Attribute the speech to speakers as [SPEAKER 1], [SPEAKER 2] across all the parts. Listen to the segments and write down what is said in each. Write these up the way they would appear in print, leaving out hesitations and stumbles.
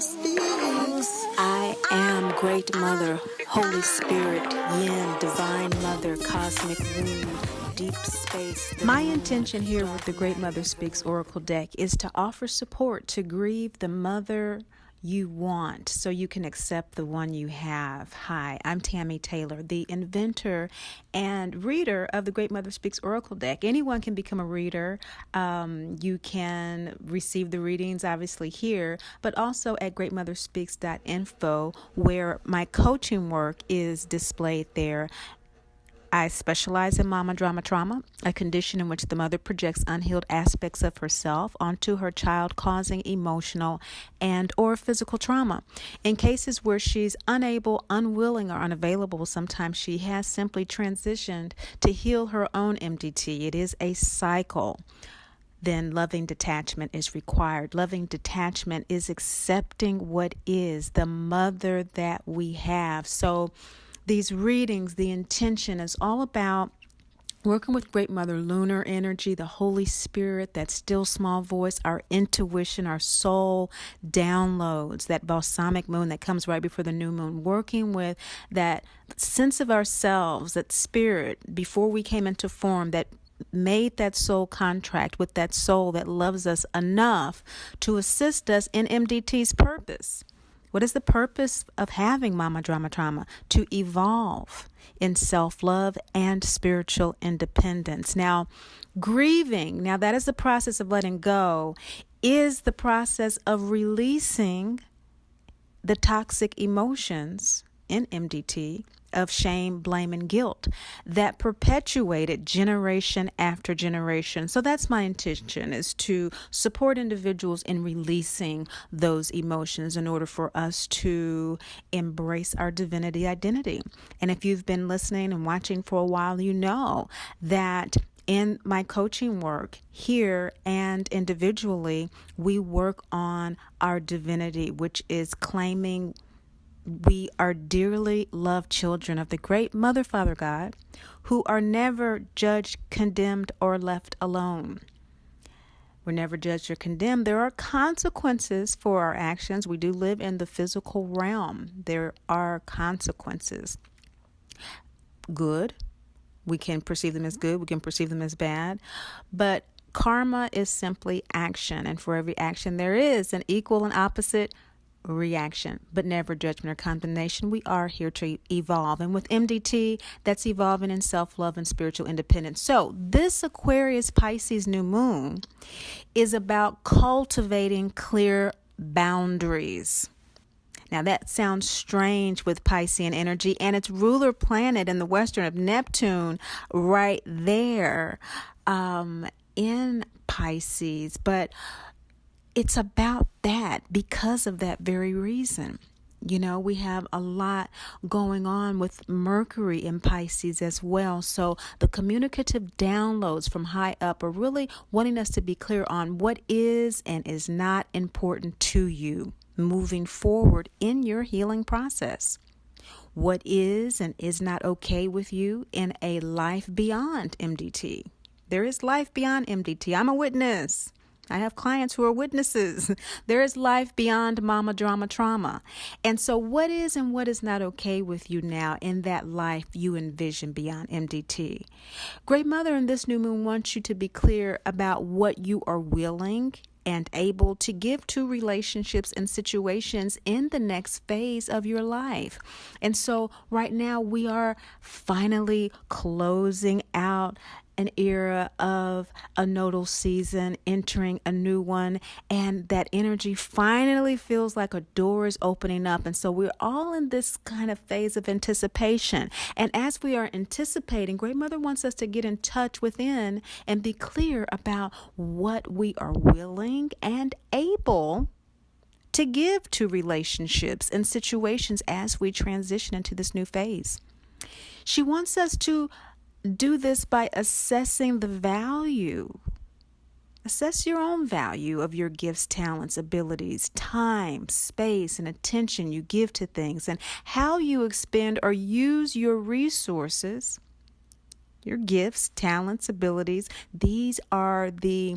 [SPEAKER 1] I am Great Mother, Holy Spirit, Yin, Divine Mother, Cosmic Womb, Deep Space. My intention here with the Great Mother Speaks Oracle deck is to offer support to grieve the mother you want so you can accept the one you have. Hi, I'm Tammy Taylor, the inventor and reader of the Great Mother Speaks Oracle deck. Anyone can become a reader. You can receive the readings obviously here, but also at greatmotherspeaks.info where my coaching work is displayed there. I specialize in mama drama trauma, a condition in which the mother projects unhealed aspects of herself onto her child, causing emotional and or physical trauma. In cases where she's unable, unwilling, or unavailable, sometimes she has simply transitioned to heal her own MDT. It is a cycle. Then loving detachment is required. Loving detachment is accepting what is, the mother that we have. So these readings, the intention is all about working with Great Mother lunar energy, the Holy Spirit, that still small voice, our intuition, our soul downloads, that balsamic moon that comes right before the new moon, working with that sense of ourselves, that spirit before we came into form, that made that soul contract with that soul that loves us enough to assist us in MDT's purpose. What is the purpose of having mama drama trauma? To evolve in self-love and spiritual independence. Now, grieving, now that is the process of letting go, is the process of releasing the toxic emotions in MDT of shame, blame, and guilt that perpetuated generation after generation. So that's my intention, is to support individuals in releasing those emotions in order for us to embrace our divinity identity. And if you've been listening and watching for a while, you know that in my coaching work here and individually, we work on our divinity, which is claiming we are dearly loved children of the great Mother, Father, God, who are never judged, condemned, or left alone. We're never judged or condemned. There are consequences for our actions. We do live in the physical realm. There are consequences. Good. We can perceive them as good. We can perceive them as bad. But karma is simply action. And for every action, there is an equal and opposite reaction, but never judgment or condemnation. We are here to evolve. And with MDT, that's evolving in self-love and spiritual independence. So this Aquarius Pisces new moon is about cultivating clear boundaries. Now that sounds strange with Piscean energy, and its ruler planet in the western of Neptune right there in Pisces. But it's about that because of that very reason. You know, we have a lot going on with Mercury in Pisces as well. So the communicative downloads from high up are really wanting us to be clear on what is and is not important to you moving forward in your healing process. What is and is not okay with you in a life beyond MDT. There is life beyond MDT. I'm a witness. I have clients who are witnesses. There is life beyond mama drama trauma. And so what is and what is not okay with you now in that life you envision beyond MDT? Great Mother in this new moon wants you to be clear about what you are willing and able to give to relationships and situations in the next phase of your life. And so right now we are finally closing out an era of a nodal season, entering a new one, and that energy finally feels like a door is opening up. And so we're all in this kind of phase of anticipation. And as we are anticipating, Great Mother wants us to get in touch within and be clear about what we are willing and able to give to relationships and situations as we transition into this new phase. She wants us to do this by assessing the value. Assess your own value of your gifts, talents, abilities, time, space, and attention you give to things, and how you expend or use your resources, your gifts, talents, abilities. These are the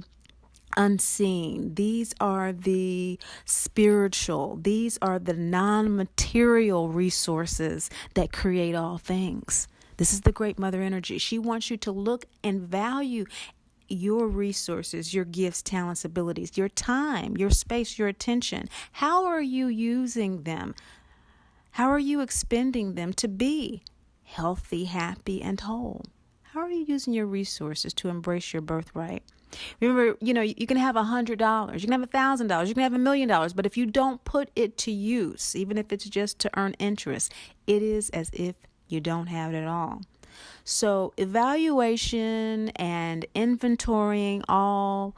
[SPEAKER 1] unseen. These are the spiritual. These are the non-material resources that create all things. This is the Great Mother energy. She wants you to look and value your resources, your gifts, talents, abilities, your time, your space, your attention. How are you using them? How are you expending them to be healthy, happy, and whole? How are you using your resources to embrace your birthright? Remember, you can have $100, you can have $1,000, you can have $1,000,000, but if you don't put it to use, even if it's just to earn interest, it is as if you don't have it at all. So evaluation and inventorying all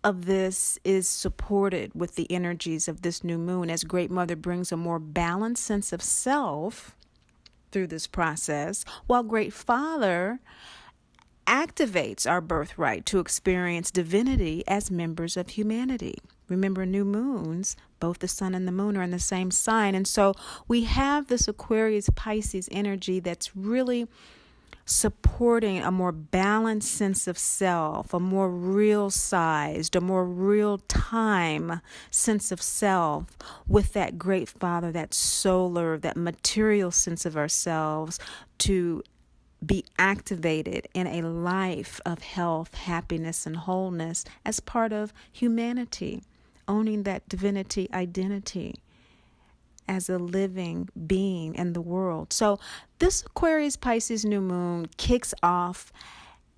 [SPEAKER 1] of this is supported with the energies of this new moon, as Great Mother brings a more balanced sense of self through this process, while Great Father activates our birthright to experience divinity as members of humanity. Remember, new moons, both the sun and the moon are in the same sign. And so we have this Aquarius Pisces energy that's really supporting a more balanced sense of self, a more real sized, a more real time sense of self with that Great Father, that solar, that material sense of ourselves to be activated in a life of health, happiness, and wholeness as part of humanity, owning that divinity identity as a living being in the world. So this Aquarius Pisces new moon kicks off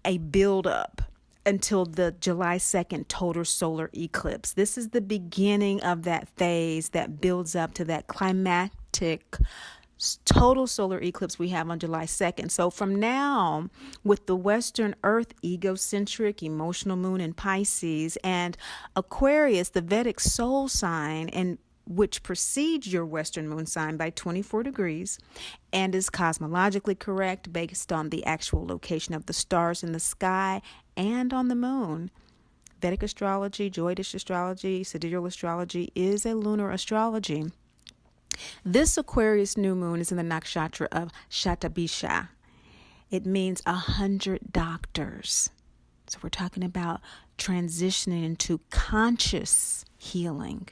[SPEAKER 1] a buildup until the July 2nd total solar eclipse. This is the beginning of that phase that builds up to that climactic total solar eclipse we have on July 2nd. So from now, with the Western Earth egocentric emotional moon in Pisces and Aquarius, the Vedic soul sign, and which precedes your Western moon sign by 24 degrees and is cosmologically correct based on the actual location of the stars in the sky and on the moon. Vedic astrology, Jyotish astrology, sidereal astrology is a lunar astrology. This Aquarius new moon is in the nakshatra of Shatabisha. It means 100 doctors. So we're talking about transitioning into conscious healing.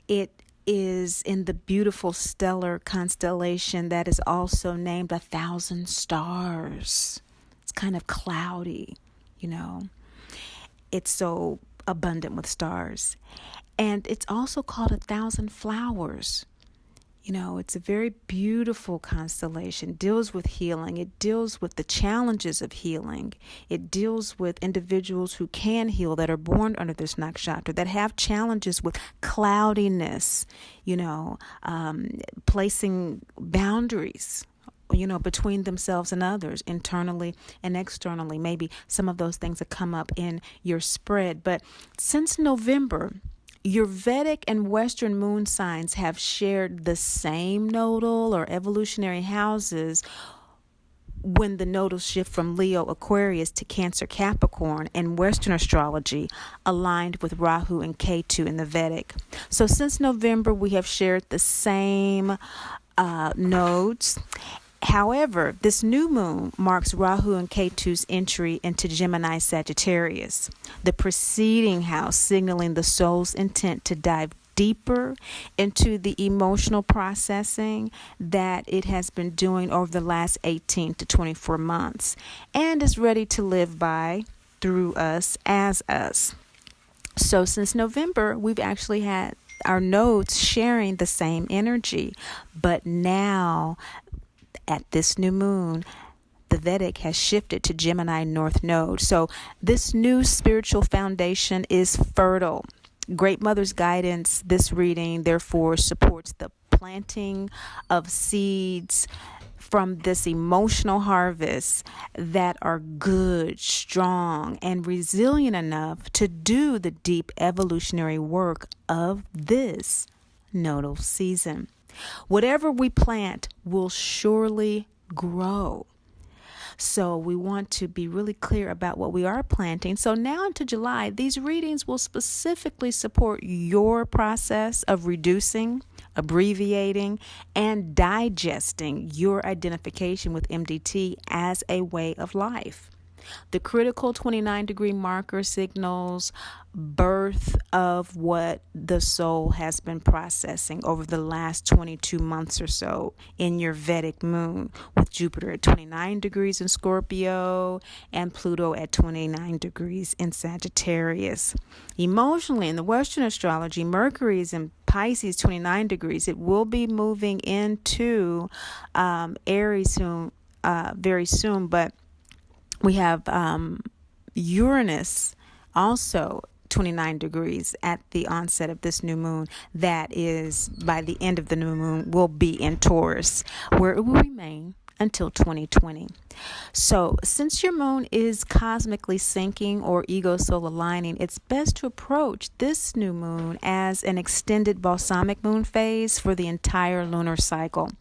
[SPEAKER 1] It is in the beautiful stellar constellation that is also named 1,000 stars. It's kind of cloudy, It's so abundant with stars. And it's also called 1,000 flowers. It's a very beautiful constellation. It deals with healing. It deals with the challenges of healing. It deals with individuals who can heal, that are born under this nakshatra, that have challenges with cloudiness, placing boundaries, between themselves and others, internally and externally. Maybe some of those things that come up in your spread. But since November, your Vedic and Western moon signs have shared the same nodal or evolutionary houses when the nodal shift from Leo Aquarius to Cancer Capricorn in Western astrology aligned with Rahu and Ketu in the Vedic. So since November, we have shared the same nodes. However, this new moon marks Rahu and Ketu's entry into Gemini Sagittarius, the preceding house signaling the soul's intent to dive deeper into the emotional processing that it has been doing over the last 18 to 24 months and is ready to live by, through us, as us. So since November, we've actually had our nodes sharing the same energy, but now at this new moon, the Vedic has shifted to Gemini North Node. So this new spiritual foundation is fertile. Great Mother's guidance, this reading, therefore, supports the planting of seeds from this emotional harvest that are good, strong, and resilient enough to do the deep evolutionary work of this nodal season. Whatever we plant will surely grow. So we want to be really clear about what we are planting. So now into July, these readings will specifically support your process of reducing, abbreviating, and digesting your identification with MDT as a way of life. The critical 29-degree marker signals birth of what the soul has been processing over the last 22 months or so in your Vedic moon, with Jupiter at 29 degrees in Scorpio and Pluto at 29 degrees in Sagittarius. Emotionally, in the Western astrology, Mercury is in Pisces 29 degrees. It will be moving into Aries soon, very soon, but we have Uranus also 29 degrees at the onset of this new moon. That is, by the end of the new moon, will be in Taurus, where it will remain until 2020. So since your moon is cosmically syncing or ego soul aligning, it's best to approach this new moon as an extended balsamic moon phase for the entire lunar cycle.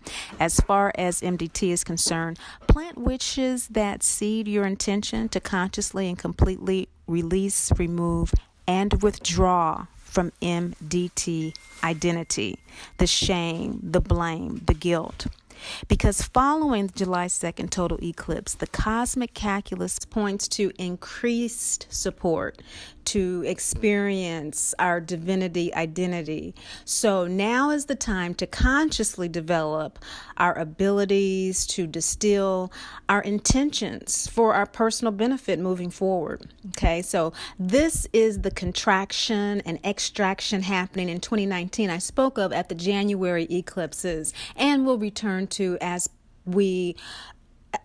[SPEAKER 1] As far as MDT is concerned, plant wishes that seed your intention to consciously and completely release, remove, and withdraw from MDT identity, the shame, the blame, the guilt. Because following the July 2nd total eclipse, the cosmic calculus points to increased support to experience our divinity identity. So now is the time to consciously develop our abilities to distill our intentions for our personal benefit moving forward. Okay, so this is the contraction and extraction happening in 2019 I spoke of at the January eclipses, and will return to as we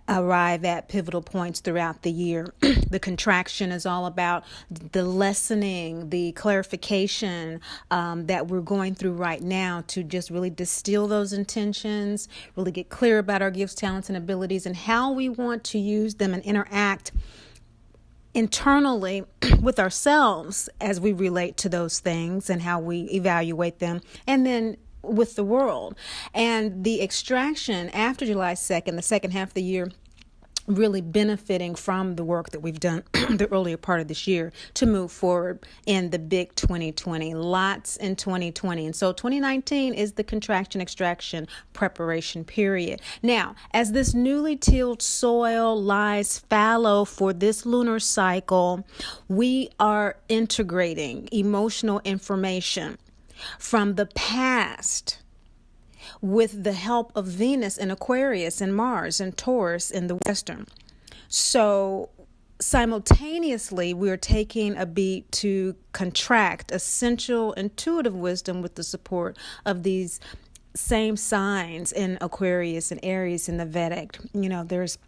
[SPEAKER 1] arrive at pivotal points throughout the year. The contraction is all about the lessening, the clarification that we're going through right now to just really distill those intentions, really get clear about our gifts, talents, and abilities, and how we want to use them and interact internally with ourselves as we relate to those things and how we evaluate them, and then with the world. And the extraction after July 2nd, the second half of the year, really benefiting from the work that we've done the earlier part of this year to move forward in the big 2020, lots in 2020. And so 2019 is the contraction extraction preparation period. Now, as this newly tilled soil lies fallow for this lunar cycle, we are integrating emotional information from the past with the help of Venus and Aquarius and Mars and Taurus in the Western. So simultaneously, we are taking a beat to contract essential intuitive wisdom with the support of these same signs in Aquarius and Aries in the Vedic. You know, there's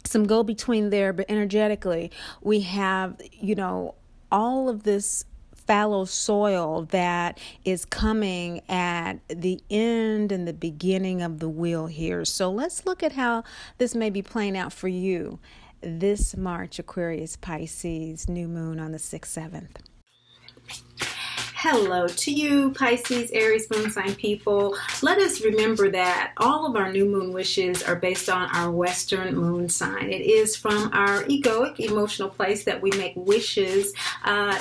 [SPEAKER 1] some go-between there, but energetically, we have, all of this fallow soil that is coming at the end and the beginning of the wheel here. So let's look at how this may be playing out for you this March, Aquarius, Pisces, new moon on the 6th, 7th. Hello to you, Pisces, Aries, moon sign people. Let us remember that all of our new moon wishes are based on our Western moon sign. It is from our egoic, emotional place that we make wishes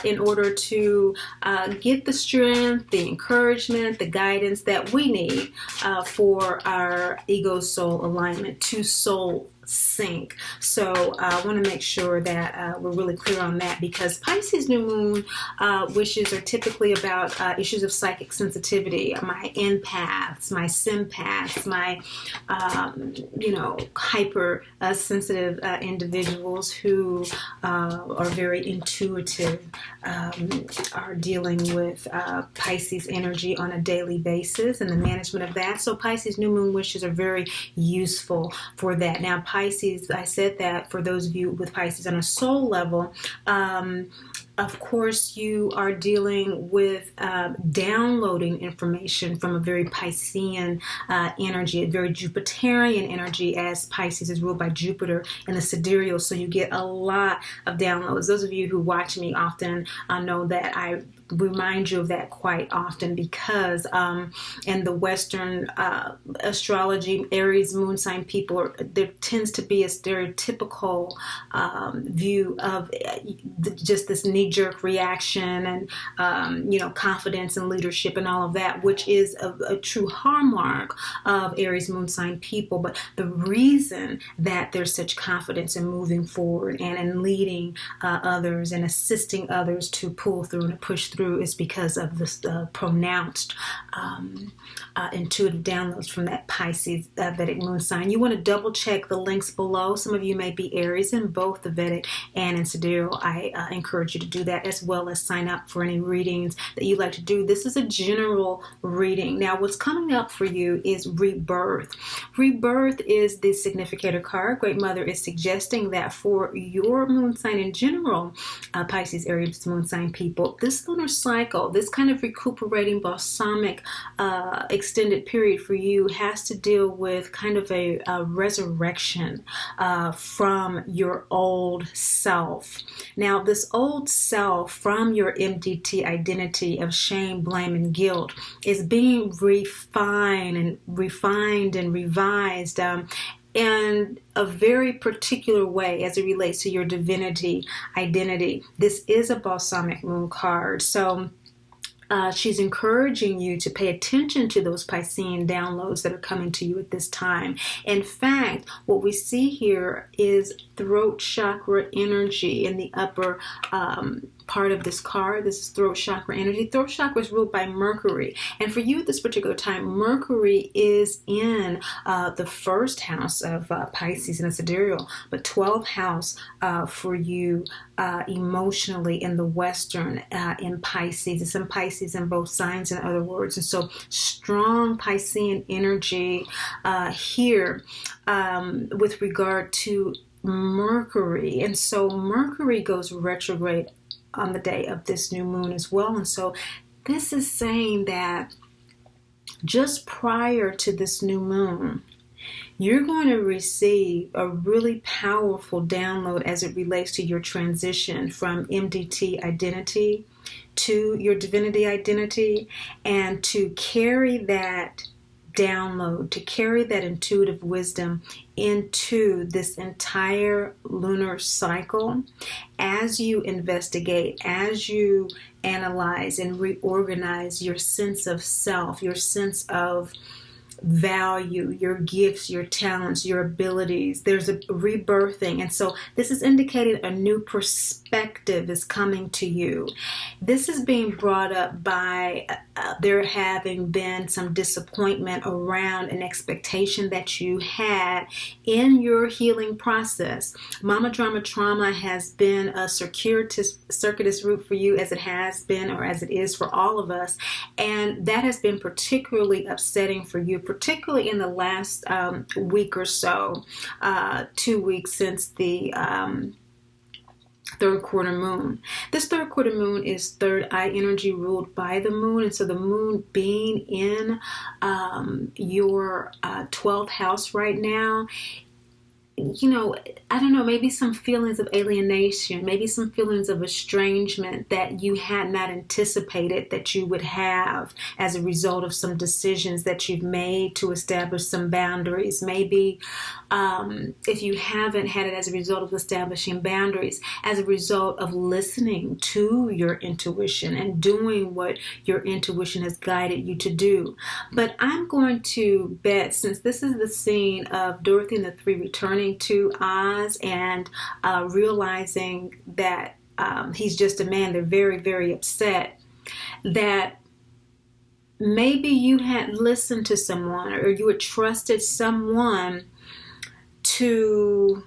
[SPEAKER 1] in order to get the strength, the encouragement, the guidance that we need for our ego soul alignment, to soul sync. So I want to make sure that we're really clear on that, because Pisces new moon wishes are typically about issues of psychic sensitivity, my empaths, my sympaths, my hyper sensitive individuals who are very intuitive, are dealing with Pisces energy on a daily basis and the management of that. So Pisces new moon wishes are very useful for that. Now Pisces, I said that for those of you with Pisces on a soul level, of course, you are dealing with downloading information from a very Piscean energy, a very Jupiterian energy, as Pisces is ruled by Jupiter in the sidereal. So you get a lot of downloads. Those of you who watch me often know that I
[SPEAKER 2] remind you of that quite often, because in the Western astrology, Aries moon sign people, there tends to be a stereotypical view of just this knee-jerk reaction and confidence and leadership and all of that, which is a true hallmark of Aries moon sign people. But the reason that there's such confidence in moving forward and in leading others and assisting others to pull through and to push through is because of this pronounced intuitive downloads from that Pisces Vedic moon sign. You want to double check the links below. Some of you may be Aries in both the Vedic and in sidereal. I encourage you to do that, as well as sign up for any readings that you like to do. This is a general reading. Now, what's coming up for you is rebirth. Rebirth is the significator card. Great Mother is suggesting that for your moon sign in general, Pisces, Aries moon sign people, this lunar cycle, this kind of recuperating balsamic extended period for you has to deal with kind of a resurrection from your old self. Now, this old self from your MDT identity of shame, blame, and guilt is being refined and revised in a very particular way as it relates to your divinity identity. This is a balsamic moon card. So she's encouraging you to pay attention to those Piscean downloads that are coming to you at this time. In fact, what we see here is throat chakra energy in the upper part of this card. This is throat chakra energy. Throat chakra is ruled by Mercury. And for you at this particular time, Mercury is in the first house of Pisces and sidereal, but 12th house for you emotionally in the Western in Pisces. It's in Pisces in both signs, in other words. And so strong Piscean energy here with regard to Mercury. And so Mercury goes retrograde on the day of this new moon as well. And so this is saying that just prior to this new moon, you're going to receive a really powerful download as it relates to your transition from MDT identity to your divinity identity, and to carry that download, to carry that intuitive wisdom into this entire lunar cycle as you investigate, as you analyze and reorganize your sense of self, your sense of value, your gifts, your talents, your abilities. There's a rebirthing. And so this is indicating a new perspective is coming to you. This is being brought up by there having been some disappointment around an expectation that you had in your healing process. Mama drama trauma has been a circuitous route for you, as it has been, or as it is for all of us. And that has been particularly upsetting for you, particularly in the last week or so, 2 weeks since the third quarter moon. This third quarter moon is third eye energy ruled by the moon. And so the moon being in your 12th house right now, I don't know, maybe some feelings of alienation, maybe some feelings of estrangement that you had not anticipated that you would have as a result of some decisions that you've made to establish some boundaries. Maybe if you haven't had it as a result of establishing boundaries, as a result of listening to your intuition and doing what your intuition has guided you to do. But I'm going to bet, since this is the scene of Dorothy and the Three returning to Oz and realizing that he's just a man, they're very, very upset, that maybe you had listened to someone, or you had trusted someone to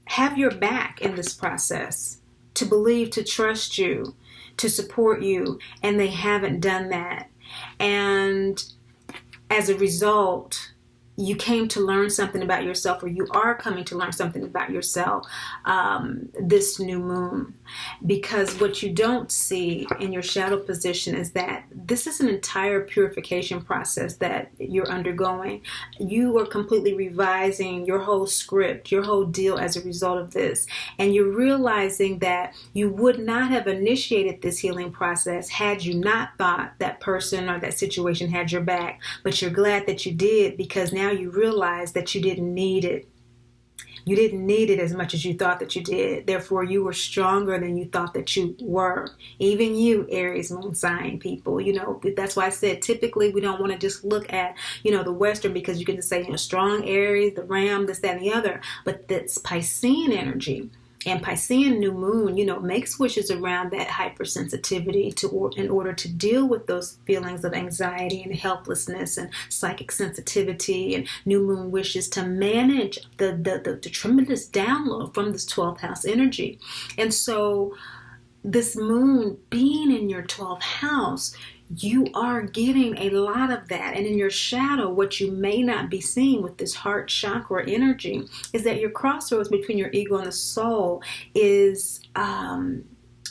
[SPEAKER 2] have your back in this process, to believe, to trust you, to support you, and they haven't done that. And as a result, you came to learn something about yourself, or you are coming to learn something about yourself this new moon. Because what you don't see in your shadow position is that this is an entire purification process that you're undergoing. You are completely revising your whole script, your whole deal as a result of this. And you're realizing that you would not have initiated this healing process had you not thought that person or that situation had your back. But you're glad that you did, because now you realize that you didn't need it. You didn't need it as much as you thought that you did. Therefore, you were stronger than you thought that you were. Even you, Aries moon sign people. That's why I said typically we don't want to just look at, the Western, because you can just say, strong Aries, the Ram, this, that, and the other. But that's Piscean energy. And Piscean new moon, makes wishes around that hypersensitivity in order to deal with those feelings of anxiety and helplessness and psychic sensitivity, and new moon wishes to manage the tremendous download from this 12th house energy. And so this moon being in your 12th house, you are getting a lot of that. And in your shadow, what you may not be seeing with this heart chakra energy is that your crossroads between your ego and the soul is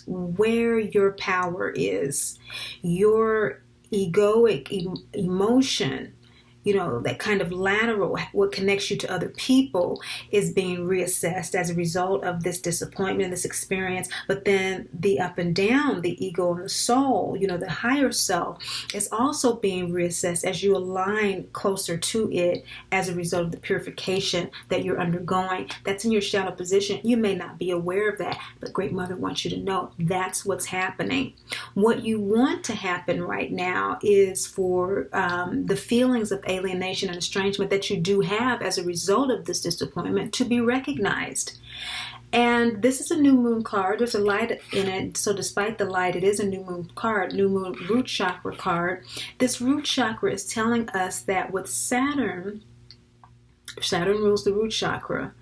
[SPEAKER 2] where your power is. Your egoic emotion, that kind of lateral, what connects you to other people, is being reassessed as a result of this disappointment, this experience. But then the up and down, the ego and the soul, the higher self, is also being reassessed as you align closer to it as a result of the purification that you're undergoing. That's in your shadow position. You may not be aware of that, but Great Mother wants you to know that's what's happening. What you want to happen right now is for the feelings of alienation and estrangement that you do have as a result of this disappointment to be recognized. And this is a new moon card. There's a light in it. So despite the light, it is a new moon card, new moon root chakra card. This root chakra is telling us that with Saturn rules the root chakra.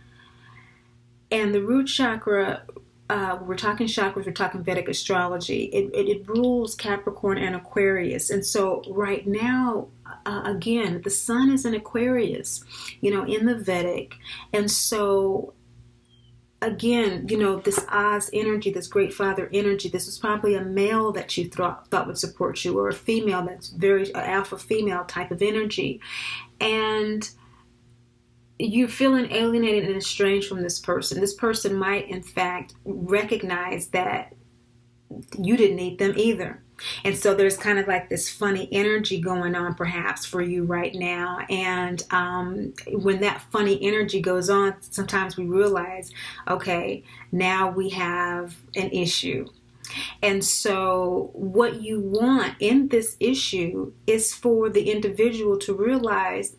[SPEAKER 2] And the root chakra, we're talking chakras, we're talking Vedic astrology. It rules Capricorn and Aquarius. And so right now, again, the sun is in Aquarius, in the Vedic. And so, again, this Oz energy, this great father energy, this is probably a male that you thought would support you, or a female that's very alpha female type of energy. And you're feeling alienated and estranged from this person. This person might, in fact, recognize that you didn't need them either. And so there's kind of like this funny energy going on perhaps for you right now. And when that funny energy goes on, sometimes we realize, okay, now we have an issue. And so what you want in this issue is for the individual to realize,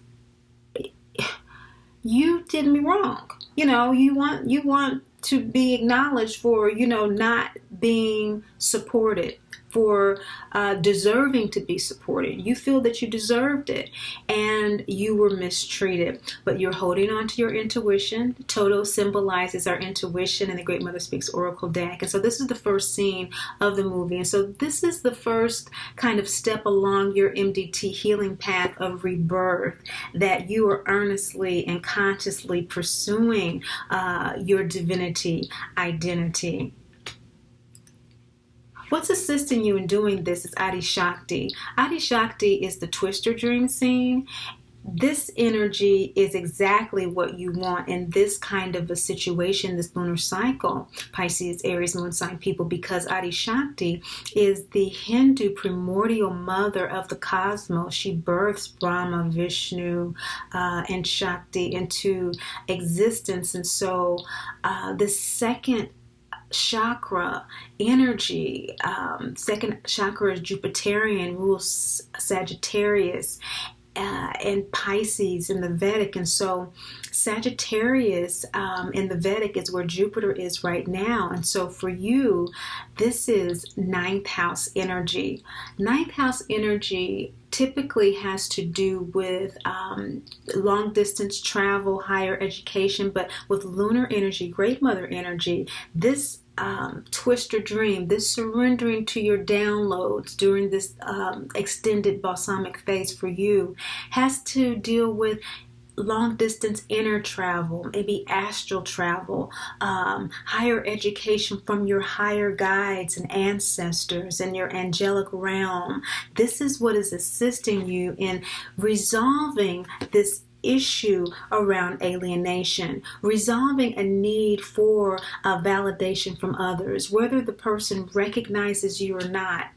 [SPEAKER 2] you did me wrong. You want to be acknowledged for, not being supported, for deserving to be supported. You feel that you deserved it and you were mistreated, but you're holding on to your intuition. Toto symbolizes our intuition in the Great Mother Speaks Oracle deck. And so this is the first scene of the movie. And so this is the first kind of step along your MDT healing path of rebirth, that you are earnestly and consciously pursuing your divinity identity. What's assisting you in doing this is Adi Shakti. Adi Shakti is the twister dream scene. This energy is exactly what you want in this kind of a situation, this lunar cycle, Pisces, Aries, moon sign people, because Adi Shakti is the Hindu primordial mother of the cosmos. She births Brahma, Vishnu, and Shakti into existence. And so the second chakra energy, second chakra is Jupiterian, rules Sagittarius and Pisces in the Vedic. And so Sagittarius in the Vedic is where Jupiter is right now. And so for you, this is ninth house energy. Ninth house energy typically has to do with long distance travel, higher education, but with lunar energy, Great Mother energy, this twister dream, this surrendering to your downloads during this extended balsamic phase for you has to deal with long distance inner travel, maybe astral travel, higher education from your higher guides and ancestors and your angelic realm. This is what is assisting you in resolving this issue around alienation, resolving a need for validation from others, whether the person recognizes you or not.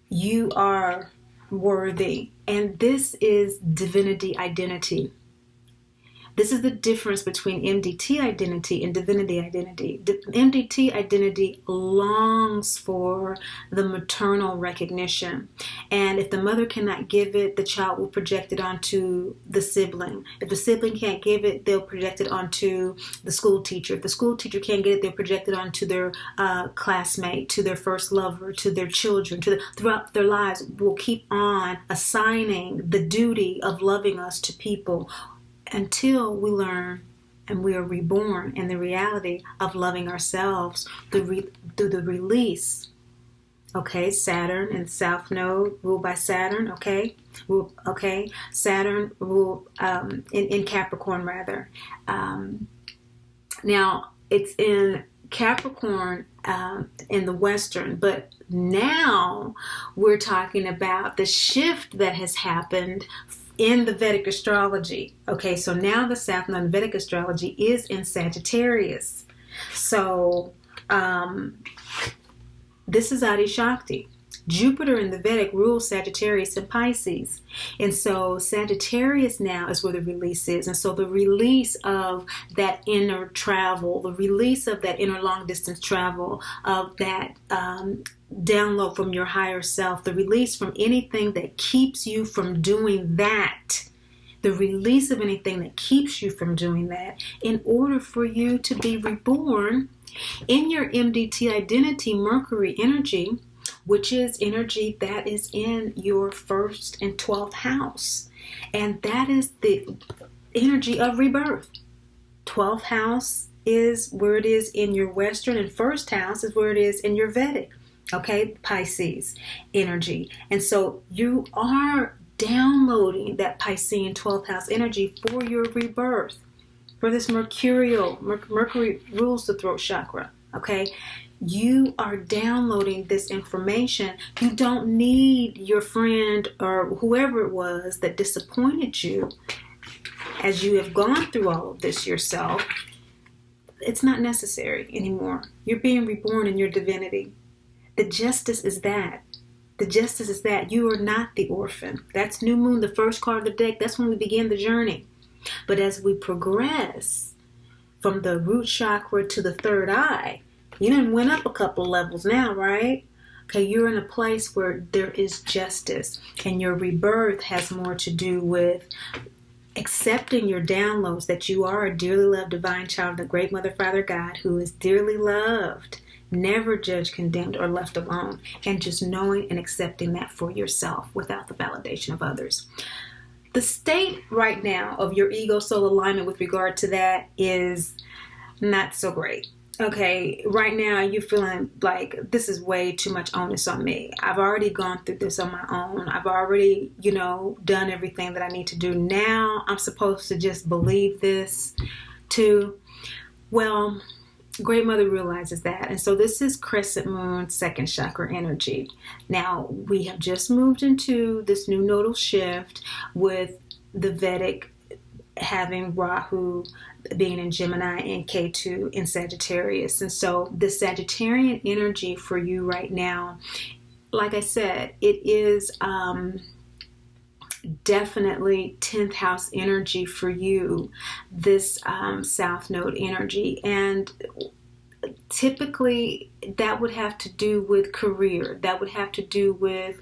[SPEAKER 2] You are worthy, and this is divinity identity. This is the difference between MDT identity and divinity identity. MDT identity longs for the maternal recognition. And if the mother cannot give it, the child will project it onto the sibling. If the sibling can't give it, they'll project it onto the school teacher. If the school teacher can't get it, they'll project it onto their classmate, to their first lover, to their children. Throughout their lives, we'll keep on assigning the duty of loving us to people until we learn and we are reborn in the reality of loving ourselves through the release. Okay, Saturn and South Node ruled by Saturn. Okay, Saturn ruled in Capricorn rather. Now it's in Capricorn in the Western, but now we're talking about the shift that has happened in the Vedic astrology. Okay, so now the South Node in Vedic astrology is in Sagittarius. So this is Adi Shakti. Jupiter in the Vedic rules Sagittarius and Pisces. And so Sagittarius now is where the release is. And so the release of that inner travel, the release of that inner long distance travel, of that download from your higher self, the release from anything that keeps you from doing that, the release of anything that keeps you from doing that, in order for you to be reborn in your MDT identity, Mercury energy, which is energy that is in your 1st and 12th house. And that is the energy of rebirth. 12th house is where it is in your Western, and 1st house is where it is in your Vedic. Okay, Pisces energy. And so you are downloading that Piscean 12th house energy for your rebirth, for this Mercurial. Mercury rules the throat chakra. Okay, you are downloading this information. You don't need your friend or whoever it was that disappointed you as you have gone through all of this yourself. It's not necessary anymore. You're being reborn in your divinity. The justice is that. The justice is that you are not the orphan. That's new moon, the first card of the deck. That's when we begin the journey. But as we progress from the root chakra to the third eye, you done went up a couple levels now, right? Okay, you're in a place where there is justice, and your rebirth has more to do with accepting your downloads, that you are a dearly loved divine child of the great Mother, Father, God, who is dearly loved, never judged, condemned, or left alone, and just knowing and accepting that for yourself without the validation of others. The state right now of your ego soul alignment with regard to that is not so great. Okay, right now you're feeling like this is way too much onus on me. I've already gone through this on my own. I've already, done everything that I need to do. Now I'm supposed to just believe this too. Well, Great Mother realizes that. And so this is Crescent Moon, 2nd chakra energy. Now, we have just moved into this new nodal shift with the Vedic having Rahu being in Gemini and Ketu in Sagittarius. And so the Sagittarian energy for you right now, like I said, it is definitely 10th house energy for you, this South Node energy. And typically that would have to do with career, that would have to do with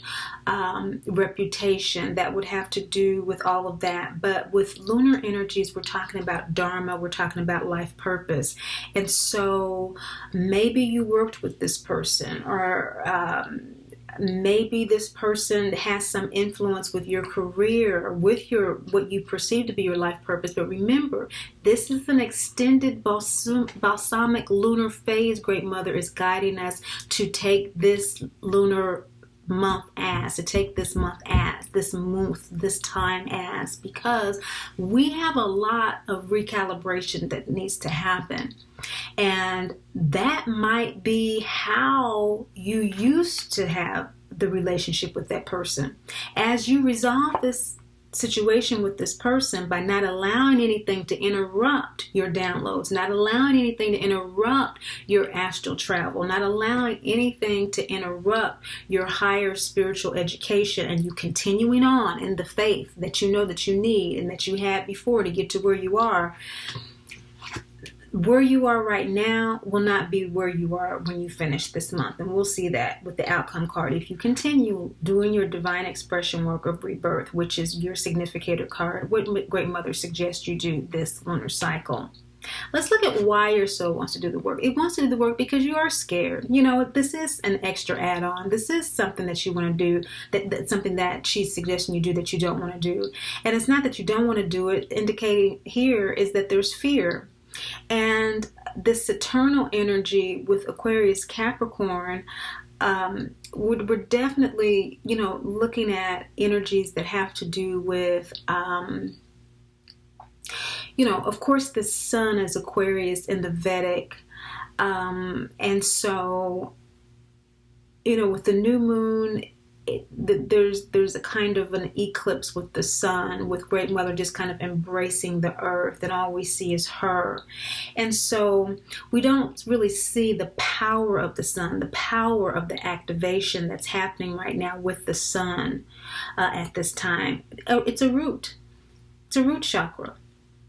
[SPEAKER 2] reputation, that would have to do with all of that. But with lunar energies, we're talking about dharma, we're talking about life purpose. And so maybe you worked with this person, or maybe this person has some influence with your career, with your what you perceive to be your life purpose. But remember, this is an extended balsamic lunar phase. Great Mother is guiding us to take this lunar month as, to take this month as, this time as, because we have a lot of recalibration that needs to happen. And that might be how you used to have the relationship with that person. As you resolve this situation with this person by not allowing anything to interrupt your downloads, not allowing anything to interrupt your astral travel, not allowing anything to interrupt your higher spiritual education, and you continuing on in the faith that you know that you need and that you had before to get to where you are. Where you are right now will not be where you are when you finish this month. And we'll see that with the outcome card. If you continue doing your divine expression work of rebirth, which is your significator card, what Great Mother suggests you do this lunar cycle. Let's look at why your soul wants to do the work. It wants to do the work because you are scared. You know, this is an extra add-on. This is something that you want to do, that's something that she's suggesting you do that you don't want to do. And it's not that you don't want to do it. Indicating here is that there's fear. And this eternal energy with Aquarius Capricorn, we're definitely, looking at energies that have to do with, of course, the sun is Aquarius in the Vedic. And so, with the new moon, there's a kind of an eclipse with the sun, with Great Mother just kind of embracing the earth, and all we see is her. And so we don't really see the power of the sun, the power of the activation that's happening right now with the sun at this time. It's a root. It's a root chakra.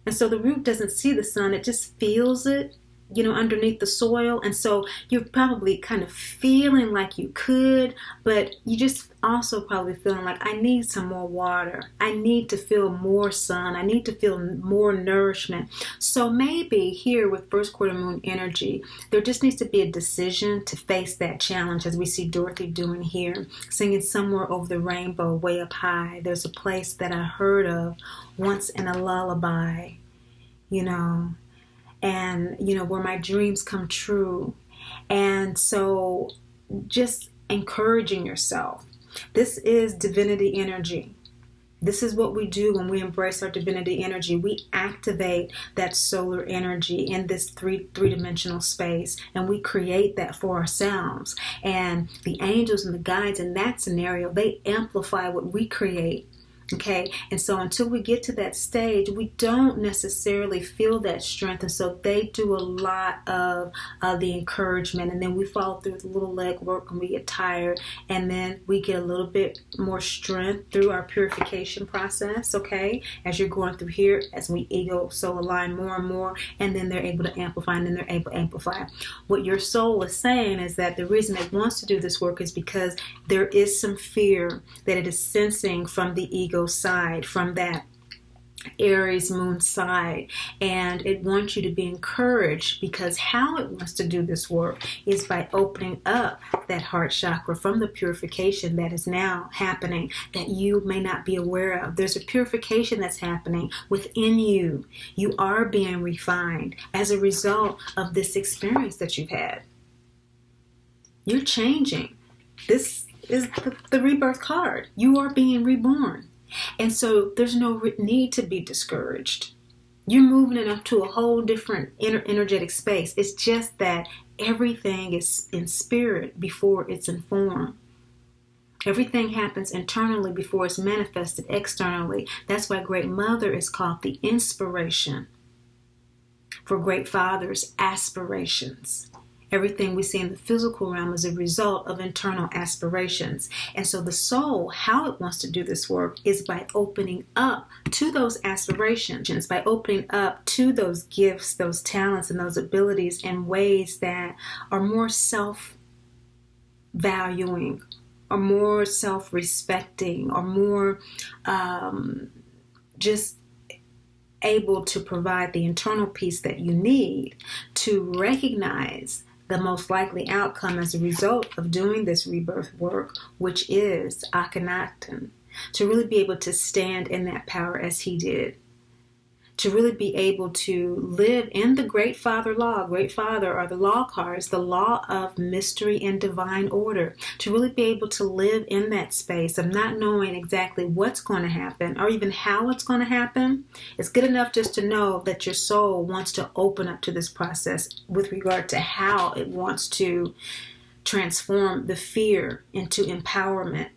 [SPEAKER 2] And so the root doesn't see the sun, it just feels it, underneath the soil. And so you're probably kind of feeling like you could, but you just also probably feeling like, I need some more water. I need to feel more sun. I need to feel more nourishment. So maybe here with first quarter moon energy, there just needs to be a decision to face that challenge, as we see Dorothy doing here, singing Somewhere Over the Rainbow, Way Up High. There's a place that I heard of once in a lullaby, and, where my dreams come true. And so just encouraging yourself. This is divinity energy. This is what we do when we embrace our divinity energy. We activate that solar energy in this three-dimensional space, and we create that for ourselves. And the angels and the guides in that scenario, they amplify what we create. Okay, and so until we get to that stage, we don't necessarily feel that strength, and so they do a lot of the encouragement, and then we follow through the little leg work and we get tired, and then we get a little bit more strength through our purification process, okay, as you're going through here, as we ego soul align more and more, and then they're able to amplify, and then they're able to amplify. What your soul is saying is that the reason it wants to do this work is because there is some fear that it is sensing from the ego side, from that Aries moon side, and it wants you to be encouraged, because how it wants to do this work is by opening up that heart chakra from the purification that is now happening that you may not be aware of. There's a purification that's happening within you. You are being refined as a result of this experience that you've had. You're changing. This is the rebirth card. You are being reborn. And so there's no need to be discouraged. You're moving it up to a whole different energetic space. It's just that everything is in spirit before it's in form. Everything happens internally before it's manifested externally. That's why Great Mother is called the inspiration for Great Father's aspirations. Everything we see in the physical realm is a result of internal aspirations. And so the soul, how it wants to do this work is by opening up to those aspirations, by opening up to those gifts, those talents, and those abilities in ways that are more self-valuing, or more self-respecting, or more just able to provide the internal peace that you need to recognize the most likely outcome as a result of doing this rebirth work, which is Akhenaten, to really be able to stand in that power as he did, to really be able to live in the Great Father law. Great Father are the law cards, the law of mystery and divine order. To really be able to live in that space of not knowing exactly what's going to happen or even how it's going to happen. It's good enough just to know that your soul wants to open up to this process with regard to how it wants to transform the fear into empowerment.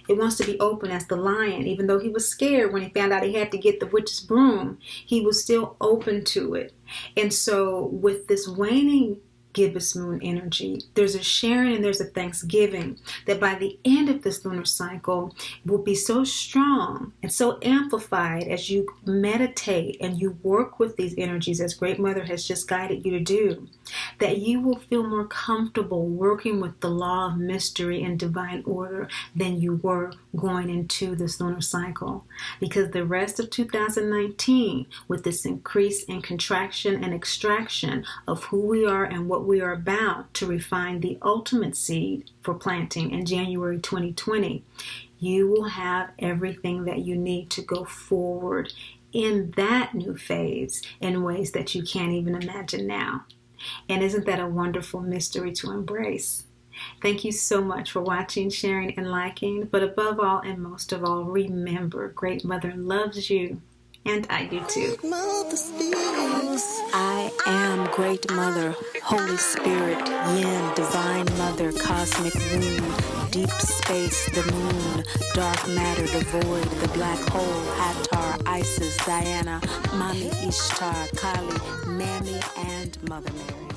[SPEAKER 2] It wants to be open as the lion. Even though he was scared when he found out he had to get the witch's broom, he was still open to it. And so with this waning gibbous moon energy, there's a sharing and there's a thanksgiving that by the end of this lunar cycle will be so strong and so amplified as you meditate and you work with these energies as Great Mother has just guided you to do, that you will feel more comfortable working with the law of mystery and divine order than you were going into this lunar cycle. Because the rest of 2019, with this increase in contraction and extraction of who we are and what we are about to refine the ultimate seed for planting in January 2020, you will have everything that you need to go forward in that new phase in ways that you can't even imagine now. And isn't that a wonderful mystery to embrace? Thank you so much for watching, sharing, and liking. But above all and most of all, remember, Great Mother loves you. And I do too.
[SPEAKER 1] I am Great Mother, Holy Spirit, Yin, Divine Mother, Cosmic Womb, Deep Space, the Moon, Dark Matter, the Void, the Black Hole, Hathor, Isis, Diana, Mami Ishtar, Kali, Mammy, and Mother Mary.